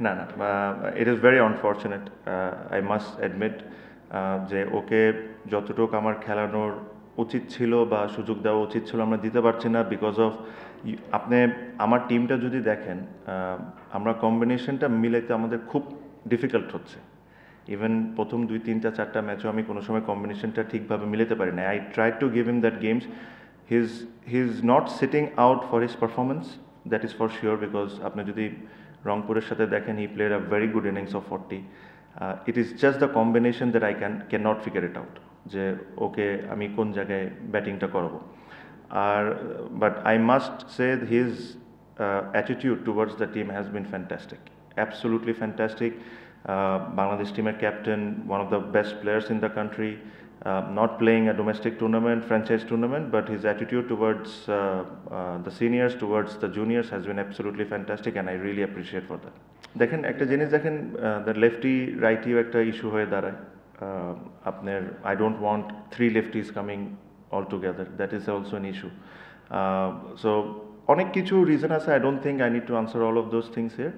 না না, it is very unfortunate, I must admit যে ওকে যতটুকু আমার খেলানোর উচিত ছিল বা সুযোগ দেওয়া উচিত ছিল আমরা দিতে পারছি না বিকজ অফ আপনি আমার টিমটা যদি দেখেন, আমরা কম্বিনেশনটা মিলাইতে আমাদের খুব ডিফিকাল্ট হচ্ছে। ইভেন প্রথম 2, 3, 4টা ম্যাচও আমি কোনো সময় কম্বিনেশনটা ঠিকভাবে মিলাতে পারি না। I try to give him that games, he is not sitting out for his performance, that is for sure, because আপনি যদি রংপুরের সাথে দেখেন he played a very good innings of 40। It is just the combination that I can not figure it out যে okay আমি কোন জায়গায় ব্যাটিংটা করাবো। আর but I must say his attitude towards the team has been fantastic, absolutely fantastic. Bangladesh team captain, one of the best players in the country, not playing a domestic tournament, franchise tournament, but his attitude towards the seniors, towards the juniors has been absolutely fantastic, and I really appreciate for that. দেখেন একটা জিনিস দেখেন, the lefty righty একটা issue হয়ে দাঁড়ায়। আপনার I don't want 3 lefties coming all together, that is also an issue. So অনেক কিছু রিজন আছে, I don't think I need to answer all of those things here,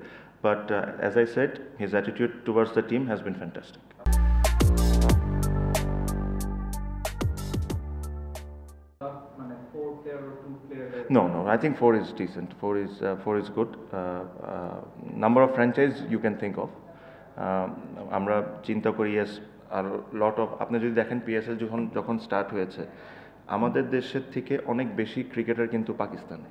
but as I said, his attitude towards the team has been fantastic. No, I think 4 is decent. 4 is good. Number of franchise you can think of. আমরা চিন্তা করি yes, R lot of আপনি যদি দেখেন PSL যখন start হয়েছে আমাদের দেশের থেকে অনেক বেশি ক্রিকেটার কিন্তু পাকিস্তানে,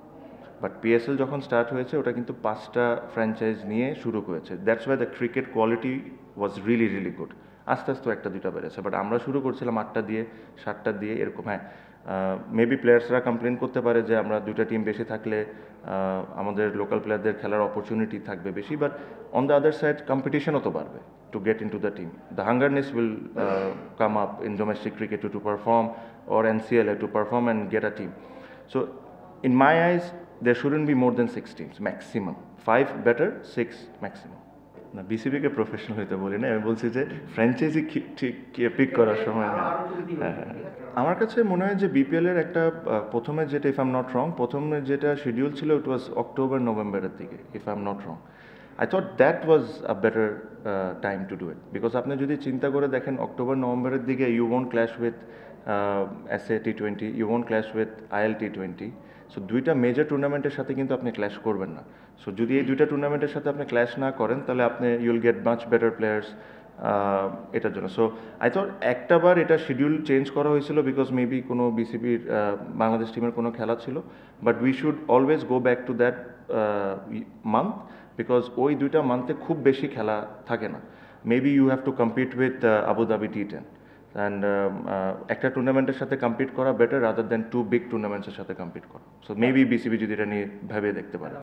বাট পিএসএল যখন স্টার্ট হয়েছে ওটা কিন্তু 5টা ফ্র্যাঞ্চাইজ নিয়ে শুরু করেছে। That's why the cricket quality was really really good. আস্তে আস্তে 1টা 2টা বেড়েছে, বাট আমরা শুরু করছিলাম 8টা দিয়ে 7টা দিয়ে এরকম। হ্যাঁ, মেবি প্লেয়ার্সরা কমপ্লেন করতে পারে যে আমরা 2টা টিম বেশি থাকলে আমাদের লোকাল প্লেয়ারদের খেলার অপরচুনিটি থাকবে বেশি, but on the other side কম্পিটিশনও তো বাড়বে to get into the team. The hungerness will come up in domestic cricket to perform, or NCL to perform and get a team. So in my eyes there shouldn't be more than 6 teams maximum. 5 better, 6 maximum. না, বিসিবিকে professional হইতে বলি না, আমি বলছি যে franchise ঠিক pick করার সময়। আমার কাছে মনে হয় যে বিপিএলের একটা প্রথমে যেটা if I am not wrong, প্রথমে যেটা শিডিউল ছিল ইট ওয়াজ অক্টোবর নভেম্বরের দিকে if I am not wrong. I thought that was a better time to do it, because আপনি যদি চিন্তা করে দেখেন অক্টোবর নভেম্বরের দিকে you won't clash with SA T20, you won't clash with IL T20, so 2টা মেজর টুর্নামেন্টের সাথে কিন্তু আপনি ক্ল্যাশ করবেন না। সো যদি এই 2টা টুর্নামেন্টের সাথে আপনি ক্ল্যাশ না করেন তাহলে আপনি ইউল গেট মাচ বেটার প্লেয়ার্স এটার জন্য। সো আই থট একটাবার এটা শিডিউল চেঞ্জ করা হয়েছিল বিকজ মেবি কোনো বিসিবির বাংলাদেশ টিমের কোনো খেলা ছিল, but we should always go back to that month, because ওই 2টা মান্থে খুব বেশি খেলা থাকে না। Maybe you have to compete with Abu Dhabi T10, and একটা টুর্নামেন্টের সাথে কম্পিট করা বেটার রাদার দ্যান 2 বিগ টুর্নামেন্টসের সাথে কম্পিট করা। সো মেবি বিসিবি যদি এটা নিয়ে ভেবে দেখতে পারে।